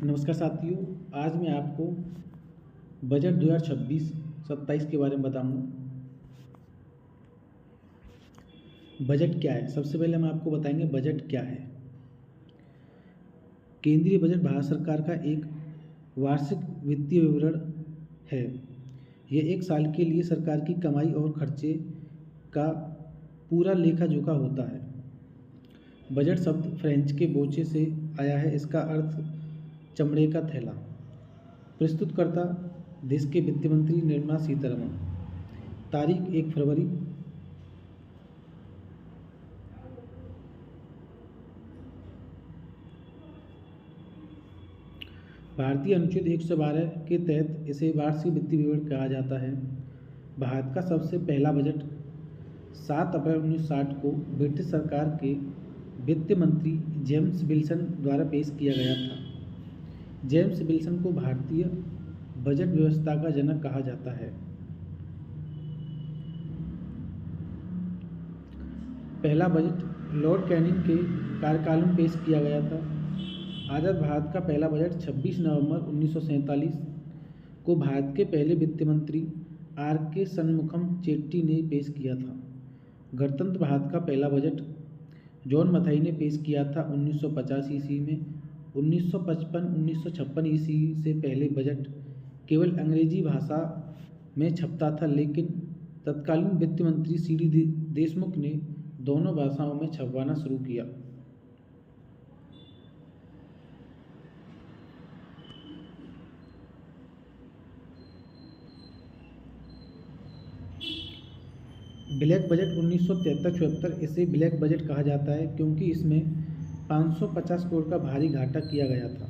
नमस्कार साथियों। आज मैं आपको बजट 2026-27 के बारे में बताऊंगा। बजट क्या है? सबसे पहले हम आपको बताएंगे बजट क्या है। केंद्रीय बजट भारत सरकार का एक वार्षिक वित्तीय विवरण है। यह एक साल के लिए सरकार की कमाई और खर्चे का पूरा लेखा जोखा होता है। बजट शब्द फ्रेंच के बोचे से आया है। इसका अर्थ चमड़े का थैला। प्रस्तुतकर्ता देश के वित्त मंत्री निर्मला सीतारमण। तारीख 1 फरवरी। भारतीय अनुच्छेद 112 के तहत इसे वार्षिक वित्तीय विवरण कहा जाता है। भारत का सबसे पहला बजट 7 अप्रैल 1960 को ब्रिटिश सरकार के वित्त मंत्री जेम्स विल्सन द्वारा पेश किया गया था। जेम्स विल्सन को भारतीय बजट व्यवस्था का जनक कहा जाता है। पहला बजट लॉर्ड कैनिंग के कार्यकाल में पेश किया गया था। आज़ाद भारत का पहला बजट 26 नवंबर 1947 को भारत के पहले वित्त मंत्री R.K. शनमुखम चेट्टी ने पेश किया था। गणतंत्र भारत का पहला बजट जॉन मथाई ने पेश किया था 1950 ईस्वी में। 1955-1956 ईस्वी से पहले बजट केवल अंग्रेजी भाषा में छपता था, लेकिन तत्कालीन वित्त मंत्री C.D. देशमुख ने दोनों भाषाओं में छपवाना शुरू किया। ब्लैक बजट 1973-74 इसे ब्लैक बजट कहा जाता है क्योंकि इसमें 550 करोड़ का भारी घाटा किया गया था।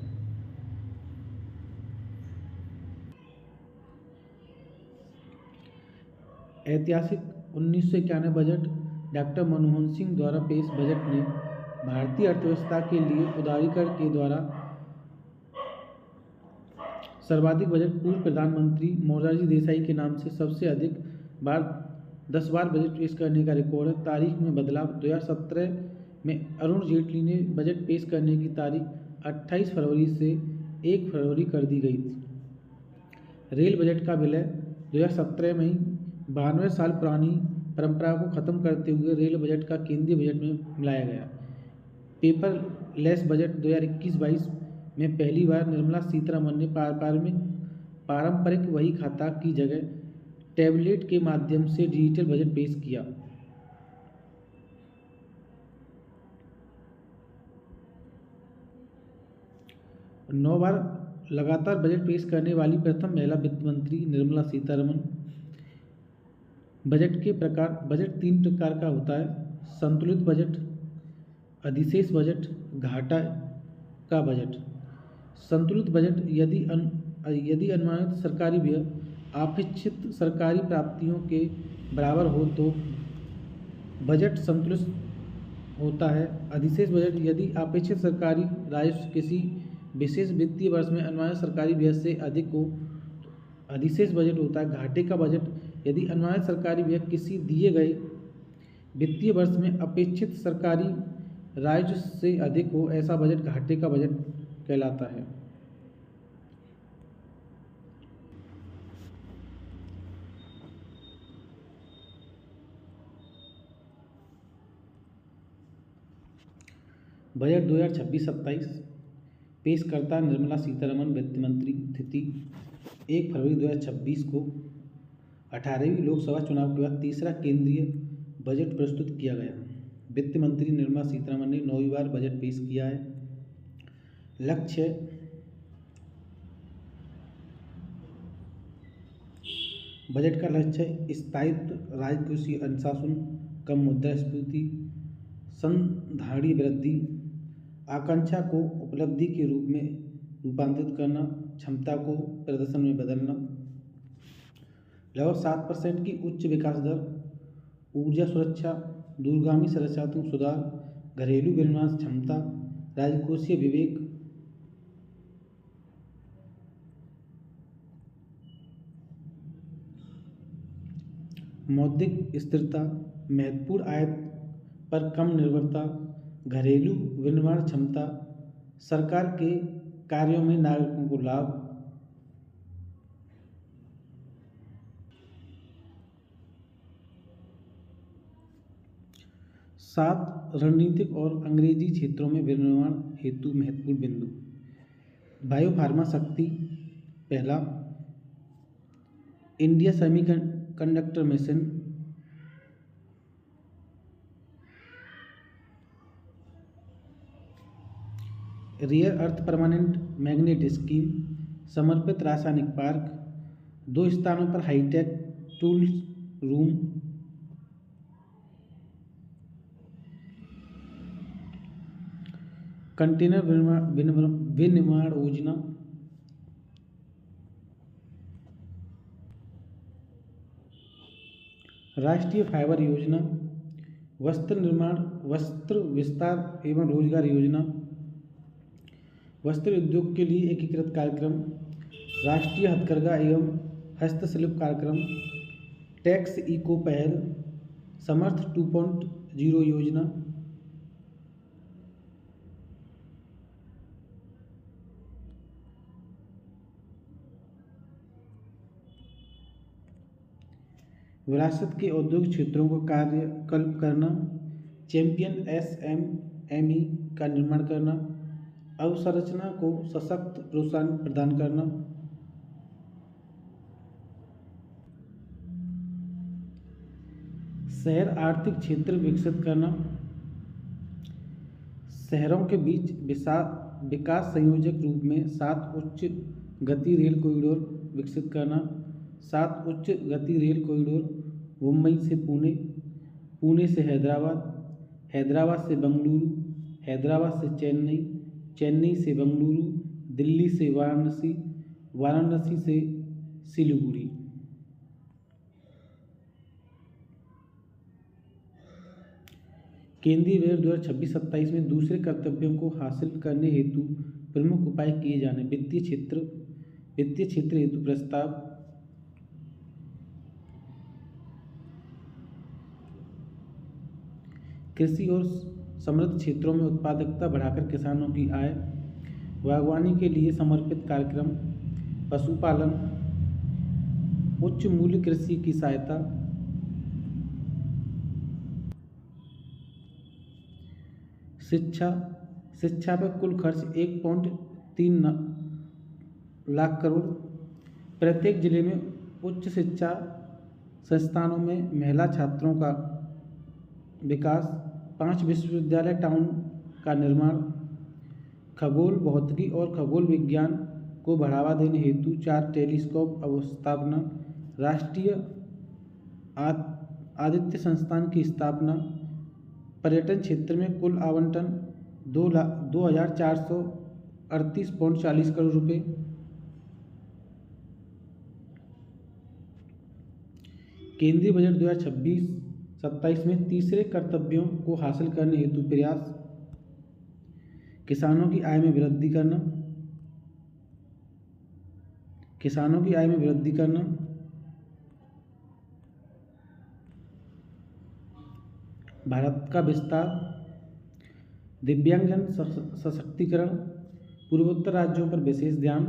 ऐतिहासिक 1991 बजट डॉक्टर मनमोहन सिंह द्वारा पेश बजट ने भारतीय अर्थव्यवस्था के लिए उदारीकरण के द्वारा सर्वाधिक बजट पूर्व प्रधानमंत्री मोरारजी देसाई के नाम से सबसे अधिक बार 10 बार बजट पेश करने का रिकॉर्ड है। तारीख में बदलाव 2017 में अरुण जेटली ने बजट पेश करने की तारीख 28 फरवरी से 1 फरवरी कर दी गई थी। रेल बजट का विलय 2017 में ही 92 साल पुरानी परंपरा को खत्म करते हुए रेल बजट का केंद्रीय बजट में मिलाया गया। पेपरलेस बजट 2021-22 में पहली बार निर्मला सीतारमण ने पारंपरिक वही खाता की जगह टैबलेट के माध्यम से डिजिटल बजट पेश किया। नौ बार लगातार बजट पेश करने वाली प्रथम महिला वित्त मंत्री निर्मला सीतारमण। बजट के प्रकार। बजट 3 प्रकार का होता है: संतुलित बजट, अधिशेष बजट, घाटा का बजट। संतुलित बजट यदि अनुमानित सरकारी व्यय अपेक्षित सरकारी प्राप्तियों के बराबर हो तो बजट संतुलित होता है। अधिशेष बजट यदि अपेक्षित सरकारी राजस्व किसी विशेष वित्तीय वर्ष में अनुमानित सरकारी व्यय से अधिक हो तो अधिशेष बजट होता है। घाटे का बजट यदि अनुमानित सरकारी व्यय किसी दिए गए वित्तीय वर्ष में अपेक्षित सरकारी राजस्व से अधिक हो, ऐसा बजट घाटे का बजट कहलाता है। बजट 2026-27 पेशकर्ता निर्मला सीतारमण वित्त मंत्री। तिथि 1 फरवरी 2026 को 18वीं लोकसभा चुनाव के बाद तीसरा केंद्रीय बजट प्रस्तुत किया गया। वित्त मंत्री निर्मला सीतारमण ने 9वीं बार बजट पेश किया है। लक्ष्य बजट का लक्ष्य है स्थायित्व, राजकोषीय अनुशासन, कम मुद्रास्फीति, संधारणीय वृद्धि, आकांक्षा को उपलब्धि के रूप में रूपांतरित करना, क्षमता को प्रदर्शन में बदलना। लगभग 7% की उच्च विकास दर, ऊर्जा सुरक्षा, दूरगामी संरचनात्मक सुधार, घरेलू विनिर्माण क्षमता, राजकोषीय विवेक, मौद्रिक स्थिरता, महत्वपूर्ण आयत पर कम निर्भरता, घरेलू विनिर्माण क्षमता, सरकार के कार्यों में नागरिकों को लाभ। 7 रणनीतिक और अंग्रेजी क्षेत्रों में विनिर्माण हेतु महत्वपूर्ण बिंदु। बायो फार्मा शक्ति पहला, इंडिया सेमीकंडक्टर मिशन, रियर अर्थ परमानेंट मैग्नेट स्कीम, समर्पित रासायनिक पार्क, 2 स्थानों पर हाईटेक टूल्स रूम, कंटेनर विनिर्माण योजना, राष्ट्रीय फाइबर योजना, वस्त्र विस्तार एवं रोजगार योजना, वस्त्र उद्योग के लिए एकीकृत कार्यक्रम, राष्ट्रीय हथकरघा एवं हस्तशिल्प कार्यक्रम, टैक्स इको पहल, समर्थ 2.0 योजना, विरासत के औद्योगिक क्षेत्रों को कार्यकल्प करना, चैंपियन SMME का निर्माण करना, अवसंरचना को सशक्त प्रोत्साहन प्रदान करना, शहर आर्थिक क्षेत्र विकसित करना, शहरों के बीच विकास संयोजक रूप में 7 उच्च गति रेल कॉरिडोर विकसित करना, 7 उच्च गति रेल कॉरिडोर मुंबई से पुणे, पुणे से हैदराबाद, हैदराबाद से बेंगलुरु, हैदराबाद से चेन्नई, चेन्नई से बेंगलुरु, दिल्ली से वाराणसी, वाराणसी से सिलीगुड़ी। केंद्रीय बजट 2026-27 में दूसरे कर्तव्यों को हासिल करने हेतु प्रमुख उपाय किए जाने। वित्तीय क्षेत्र हेतु प्रस्ताव, कृषि और समृद्ध क्षेत्रों में उत्पादकता बढ़ाकर किसानों की आय, बागवानी के लिए समर्पित कार्यक्रम, पशुपालन, उच्च मूल्य कृषि की सहायता, शिक्षा पर कुल खर्च 1.3 लाख करोड़, प्रत्येक जिले में उच्च शिक्षा संस्थानों में महिला छात्रों का विकास, 5 विश्वविद्यालय टाउन का निर्माण, खगोल भौतिकी और खगोल विज्ञान को बढ़ावा देने हेतु 4 टेलीस्कोप स्थापना, राष्ट्रीय आदित्य संस्थान की स्थापना, पर्यटन क्षेत्र में कुल आवंटन 2,438.40 करोड़ रुपये। केंद्रीय बजट 2026-27 में तीसरे कर्तव्यों को हासिल करने हेतु प्रयास, किसानों की आय में वृद्धि करना, भारत का विस्तार, दिव्यांगजन सशक्तिकरण, पूर्वोत्तर राज्यों पर विशेष ध्यान,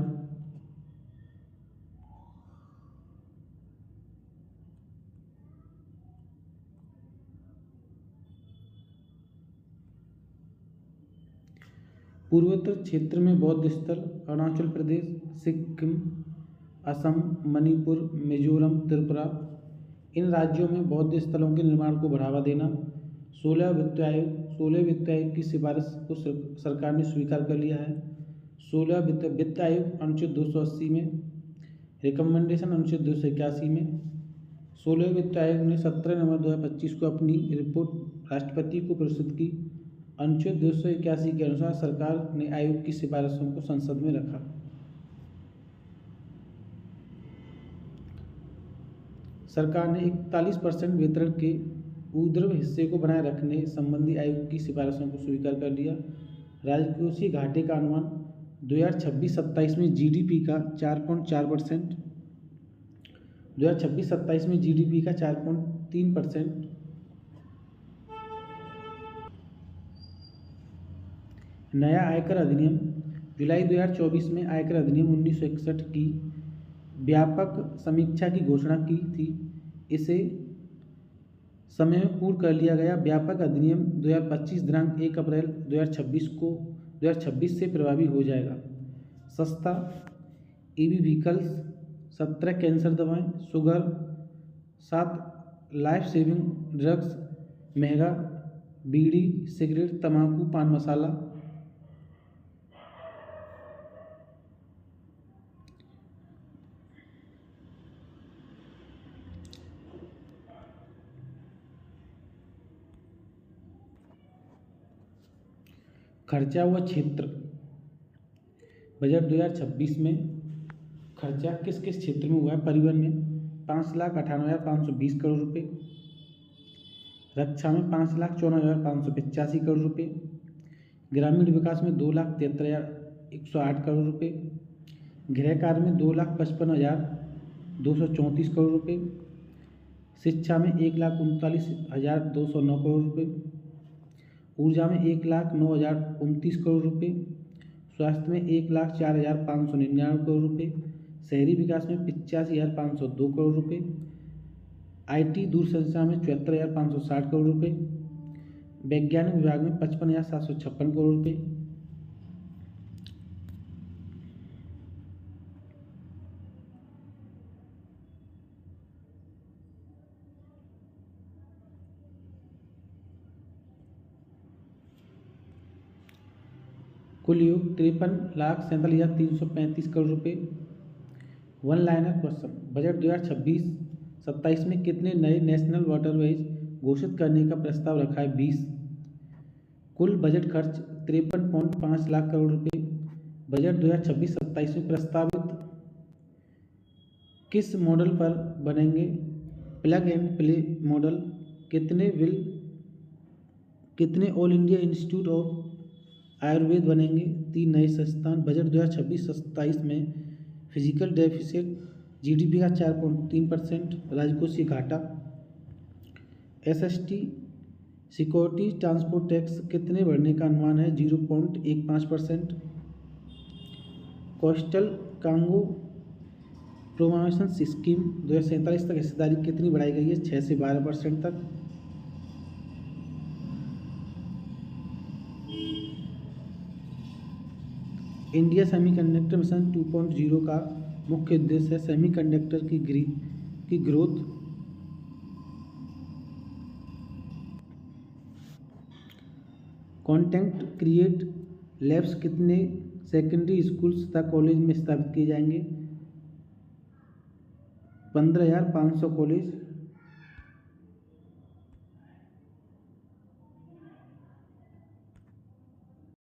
पूर्वोत्तर क्षेत्र में बौद्ध स्थल, अरुणाचल प्रदेश, सिक्किम, असम, मणिपुर, मिजोरम, त्रिपुरा, इन राज्यों में बौद्ध स्थलों के निर्माण को बढ़ावा देना। 16 वित्त आयोग की सिफारिश को सरकार ने स्वीकार कर लिया है। 16 वित्त आयोग अनुच्छेद 280 में, रिकमेंडेशन अनुच्छेद 281 में। 16 वित्त आयोग ने 17 नवंबर 2025 को अपनी रिपोर्ट राष्ट्रपति को प्रस्तुत की। अनुच्छेद 281 के अनुसार सरकार ने आयोग की सिफारिशों को संसद में रखा। सरकार ने 41% वेतन के ऊर्ध्व हिस्से को बनाए रखने संबंधी आयोग की सिफारिशों को स्वीकार कर लिया। राजकोषीय घाटे का अनुमान 2026-27 में जीडीपी का 4.4%, 2026-27 में जीडीपी का 4.3%। नया आयकर अधिनियम जुलाई 2024 में आयकर अधिनियम 1961 की व्यापक समीक्षा की घोषणा की थी। इसे समय में पूर्ण कर लिया गया। व्यापक अधिनियम 2025 दिनांक 1 अप्रैल 2026 से प्रभावी हो जाएगा। सस्ता ईवी व्हीकल्स, 17 कैंसर दवाएं, शुगर, 7 लाइफ सेविंग ड्रग्स, महंगा बीड़ी, सिगरेट, तंबाकू, पान मसाला। खर्चा हुआ क्षेत्र। बजट 2026 में खर्चा किस किस क्षेत्र में हुआ है? परिवहन में 5,98,520 करोड़ रुपये, रक्षा में 5,54,585 करोड़ रुपये, ग्रामीण विकास में 2,73,108 करोड़ रुपये, गृह कार्य में 2,55,234 करोड़ रुपये, शिक्षा में 1,39,209 करोड़ रुपये, ऊर्जा में 1,09,029 करोड़ रुपये, स्वास्थ्य में 1,04,599 करोड़ रुपये, शहरी विकास में 85,502 करोड़ रुपये, IT दूरसंचार में 74,560 करोड़ रुपये, वैज्ञानिक विभाग में 55,756 करोड़ रुपये। कुल योग 53,47,335 करोड़ रुपये। वन लाइनर क्वेश्चन, बजट 2026-27 में कितने नए नेशनल वाटरवेज घोषित करने का प्रस्ताव रखा है? 20। कुल बजट खर्च 53.5 लाख करोड़ रुपये। बजट 2026-27 में प्रस्तावित किस मॉडल पर बनेंगे? Plug and play model. कितने all India institute of Ayurveda बनेंगे? 3 नए संस्थान। बजट 2026-27 में फिजिकल डेफिसिट GDP का 4.3%, राजकोषीय घाटा। SST सिक्योरिटी ट्रांसपोर्ट टैक्स कितने बढ़ने का अनुमान है? 0.15%। कोस्टल कांगो प्रोमोशन स्कीम 2047 तक हिस्सेदारी कितनी बढ़ाई गई है? 6 से 12% तक। इंडिया सेमीकंडक्टर मिशन 2.0 का मुख्य उद्देश्य है सेमीकंडक्टर की ग्रोथ, कंटेंट क्रिएट लैब्स कितने सेकेंडरी स्कूल्स तथा कॉलेज में स्थापित किए जाएंगे? 15,500 कॉलेज।